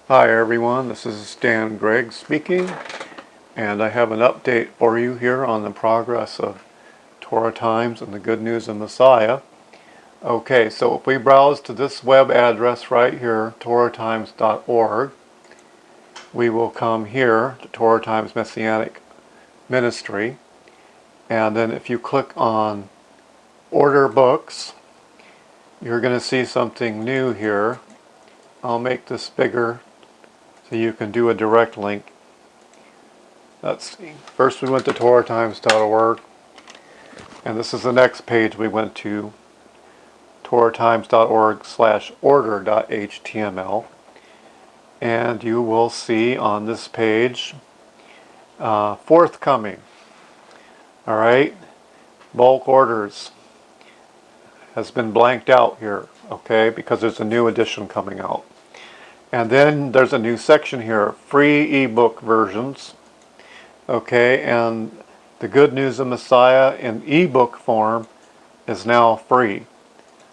Hi everyone, this is Dan Gregg speaking, and I have an update for you here on the progress of Torah Times and the Good News of Messiah. Okay, so if we browse to this web address right here, torahtimes.org, we will come here to Torah Times Messianic Ministry, and then if you click on Order Books, you're going to see something new here. I'll make this bigger so you can do a direct link. Let's see. First we went to torahtimes.org, and this is the next page we went to, torahtimes.org/order.html, and you will see on this page forthcoming. All right, bulk orders has been blanked out here, okay, because there's a new edition coming out. And then there's a new section here, free ebook versions. Okay, and the Good News of Messiah in ebook form is now free.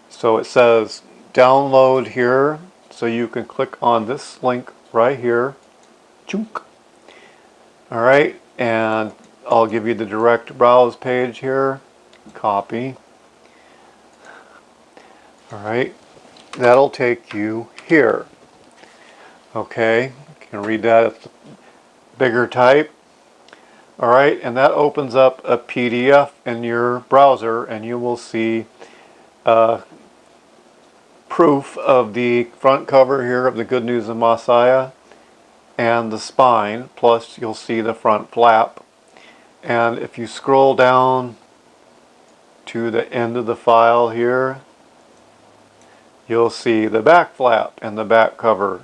So it says download here, so you can click on this link right here. Chunk. All right, and I'll give you the direct browse page here. Copy. All right, that'll take you here. Okay, you can read that at the bigger type. All right, and that opens up a PDF in your browser, and you will see proof of the front cover here of the Good News of Messiah and the spine, plus you'll see the front flap. And if you scroll down to the end of the file here, you'll see the back flap and the back cover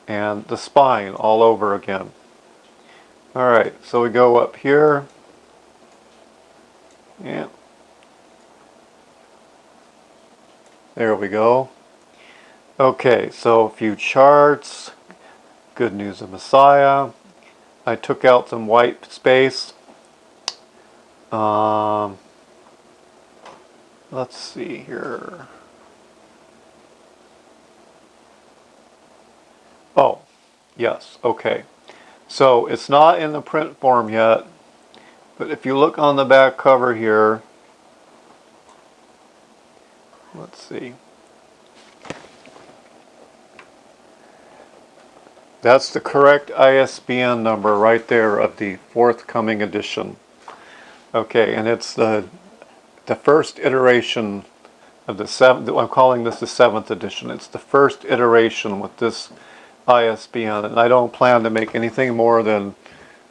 and the spine all over again. Alright, so we go up here, and there we go. Okay, so a few charts, Good News of Messiah. I took out some white space. Let's see here. Oh, yes, okay. So it's not in the print form yet, but if you look on the back cover here, let's see. That's the correct ISBN number right there of the forthcoming edition. Okay, and it's the first iteration of the seventh. I'm calling this the 7th edition. It's the first iteration with this ISBN, and I don't plan to make anything more than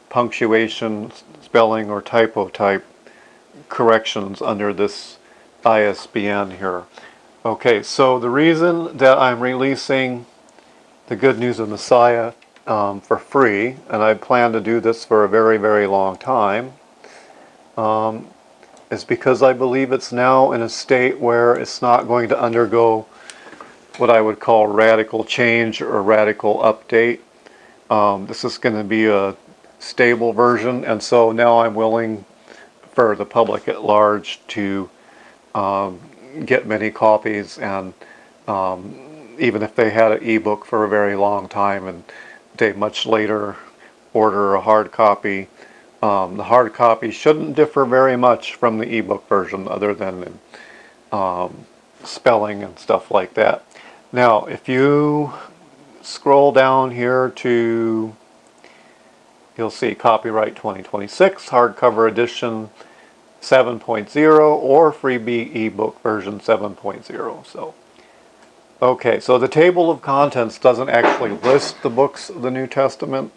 punctuation, spelling, or typo type corrections under this ISBN here. Okay, so the reason that I'm releasing the Good News of Messiah for free, and I plan to do this for a very, very long time, is because I believe it's now in a state where it's not going to undergo what I would call radical change or radical update. This is going to be a stable version, and so now I'm willing for the public at large to get many copies, and even if they had an ebook for a very long time and they much later order a hard copy, the hard copy shouldn't differ very much from the ebook version other than in spelling and stuff like that. Now, if you scroll down here to, you'll see copyright 2026, hardcover edition 7.0 or freebie ebook version 7.0. So, okay, so the table of contents doesn't actually list the books of the New Testament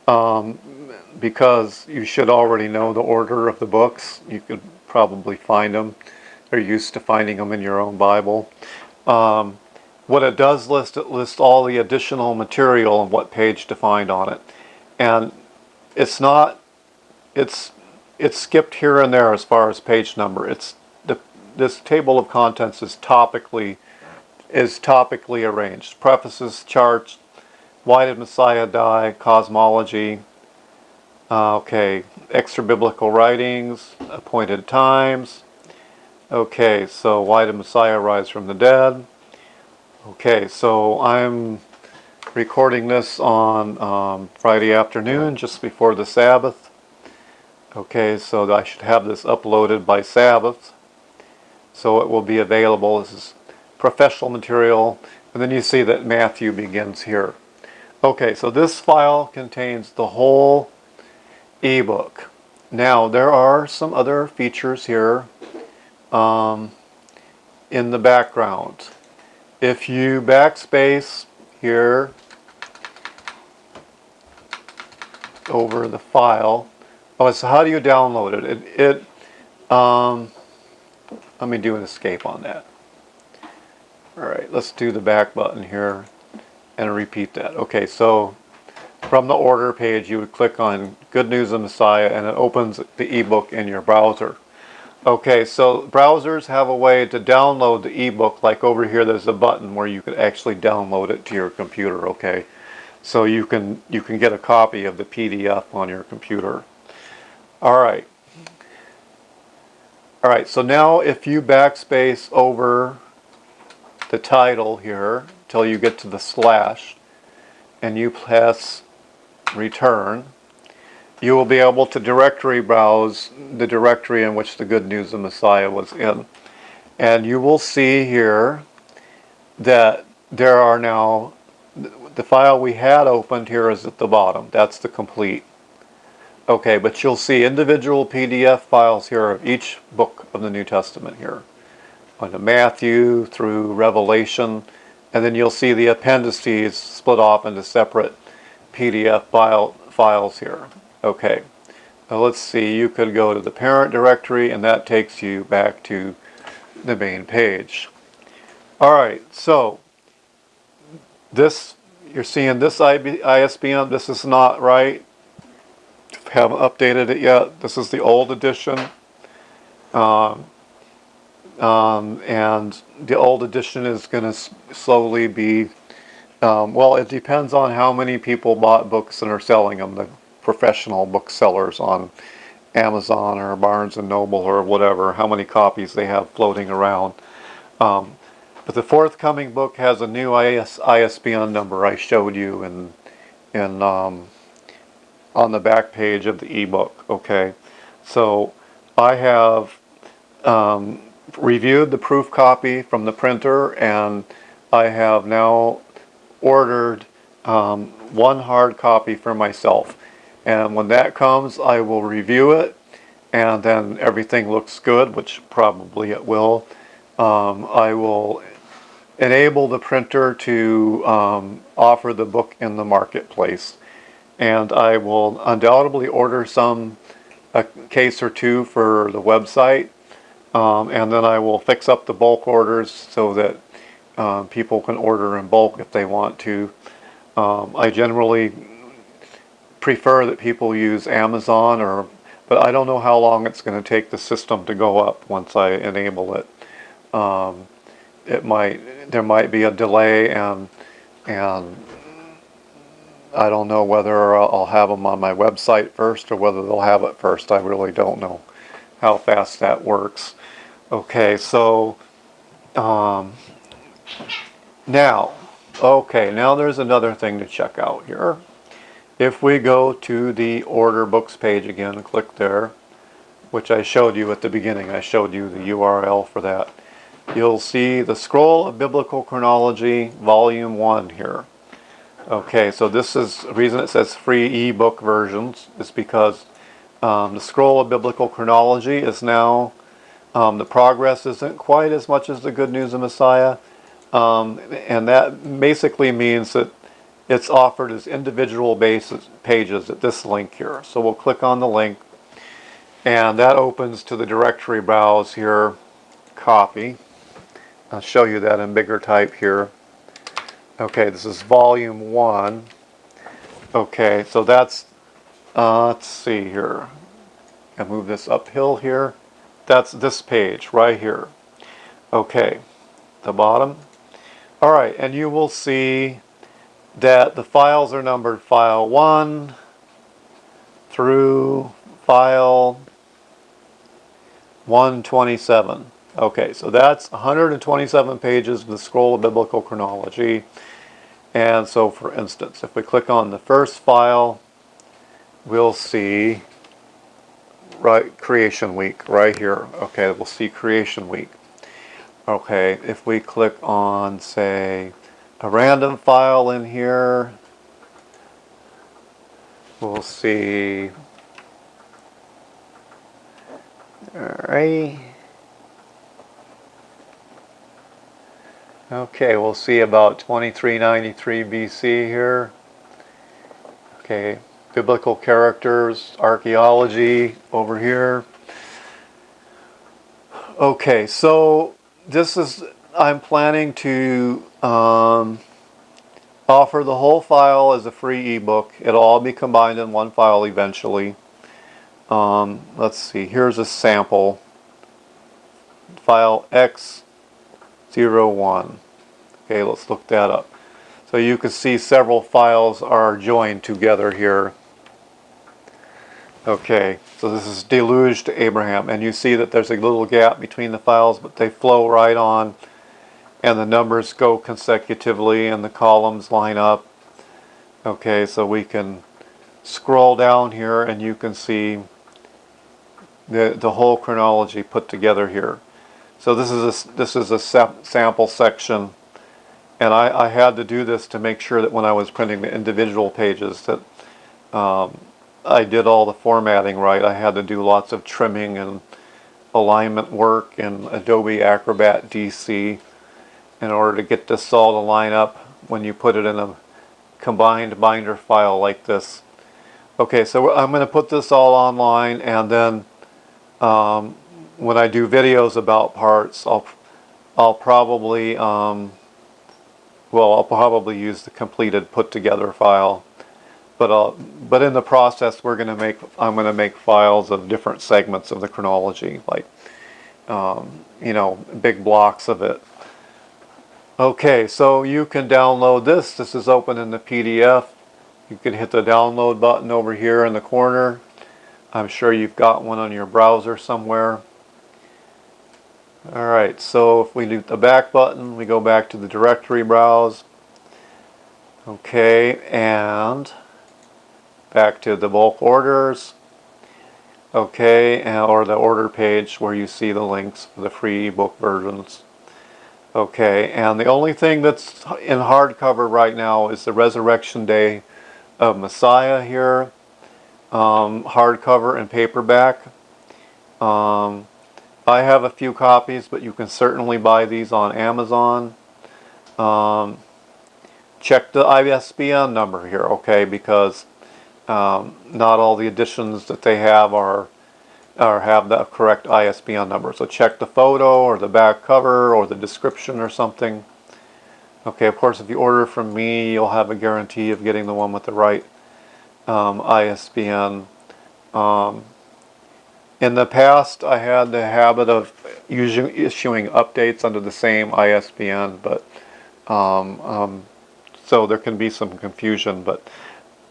because you should already know the order of the books. You could probably find them. They're used to finding them in your own Bible. What it does list, it lists all the additional material and what page to find on it. And it's not, it's skipped here and there as far as page number. This table of contents is topically arranged. Prefaces, charts, why did Messiah die, cosmology, okay, extra biblical writings, appointed times. Okay, so why did Messiah rise from the dead? Okay, so I'm recording this on Friday afternoon, just before the Sabbath. Okay, so I should have this uploaded by Sabbath, so it will be available. This is professional material, and then you see that Matthew begins here. Okay, so this file contains the whole ebook. Now, there are some other features here in the background. If you backspace here over the file, oh, so how do you download it? Let me do an escape on that. All right, let's do the back button here and repeat that. Okay, so from the order page, you would click on Good News of Messiah, and it opens the ebook in your browser. Okay, so browsers have a way to download the ebook. Like over here, there's a button where you could actually download it to your computer. Okay, so you can get a copy of the PDF on your computer. All right. All right. So now, if you backspace over the title here till you get to the slash, and you press return, you will be able to directory browse the directory in which the Good News of Messiah was in. And you will see here that there are now, the file we had opened here is at the bottom. That's the complete. Okay, but you'll see individual PDF files here of each book of the New Testament here. On to Matthew through Revelation, and then you'll see the appendices split off into separate PDF files here. Okay, now let's see, you could go to the parent directory, and that takes you back to the main page. All right, so this, you're seeing this ISBN, this is not right. Haven't updated it yet. This is the old edition. And the old edition is going to slowly be, well, it depends on how many people bought books and are selling them, the professional booksellers on Amazon or Barnes & Noble or whatever, how many copies they have floating around. But the forthcoming book has a new ISBN number I showed you on the back page of the ebook. Okay, so I have reviewed the proof copy from the printer, and I have now ordered one hard copy for myself. And when that comes, I will review it, and then everything looks good, which probably it will. I will enable the printer to offer the book in the marketplace, and I will undoubtedly order a case or two for the website. And then I will fix up the bulk orders so that people can order in bulk if they want to. I generally prefer that people use Amazon, but I don't know how long it's going to take the system to go up once I enable it. There might be a delay, and I don't know whether I'll have them on my website first or whether they'll have it first. I really don't know how fast that works. Okay, so now there's another thing to check out here. If we go to the order books page again and click there, which I showed you at the beginning, I showed you the URL for that, you'll see the Scroll of Biblical Chronology Volume 1 here. Okay, so this is the reason it says free ebook versions is because the Scroll of Biblical Chronology is now, the progress isn't quite as much as the Good News of Messiah, and that basically means that it's offered as individual pages at this link here. So we'll click on the link, and that opens to the directory browse here, copy. I'll show you that in bigger type here. Okay, this is volume 1. Okay, so that's, let's see here. I'll move this uphill here. That's this page right here. Okay, the bottom. All right, and you will see that the files are numbered file 1 through file 127. Okay, so that's 127 pages of the Scroll of Biblical Chronology. And so for instance, if we click on the first file, we'll see creation week right here. Okay, we'll see creation week. Okay, if we click on, say, a random file in here, we'll see, alright, okay, we'll see about 2393 BC here. Okay, biblical characters, archaeology over here. Okay, so this is, I'm planning to offer the whole file as a free ebook. It'll all be combined in one file eventually. Let's see, here's a sample. File X01. Okay, let's look that up. So you can see several files are joined together here. Okay, so this is Deluge to Abraham, and you see that there's a little gap between the files, but they flow right on, and the numbers go consecutively, and the columns line up. Okay, so we can scroll down here, and you can see the whole chronology put together here. So this is a sample section, and I had to do this to make sure that when I was printing the individual pages that I did all the formatting right. I had to do lots of trimming and alignment work in Adobe Acrobat DC in order to get this all to line up when you put it in a combined binder file like this. Okay, so I'm going to put this all online, and then when I do videos about parts, I'll probably I'll probably use the completed put together file. But in the process, I'm going to make files of different segments of the chronology, like you know, big blocks of it. Okay, so you can download this. This is open in the PDF. You can hit the download button over here in the corner. I'm sure you've got one on your browser somewhere. Alright, so if we do the back button, we go back to the directory browse. Okay, and back to the bulk orders. Okay, or the order page where you see the links for the free ebook versions. Okay, and the only thing that's in hardcover right now is the Resurrection Day of Messiah here. Hardcover and paperback. I have a few copies, but you can certainly buy these on Amazon. Check the ISBN number here, okay, because not all the editions that they have have the correct ISBN number. So check the photo or the back cover or the description or something. Okay, of course, if you order from me, you'll have a guarantee of getting the one with the right ISBN. In the past, I had the habit of issuing updates under the same ISBN, but so there can be some confusion. But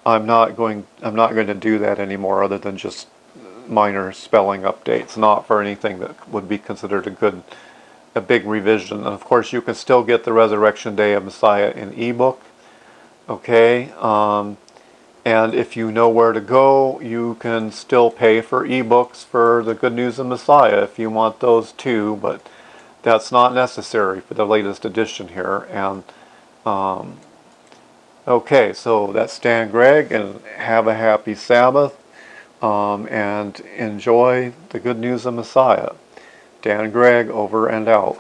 I'm not going to do that anymore, other than just minor spelling updates, not for anything that would be considered a big revision. And of course, you can still get the Resurrection Day of Messiah in ebook. Okay. And if you know where to go, you can still pay for ebooks for the Good News of Messiah if you want those too, but that's not necessary for the latest edition here. And okay, so that's Stan Gregg, and have a happy Sabbath, and enjoy the Good News of Messiah. Dan Gregg, over and out.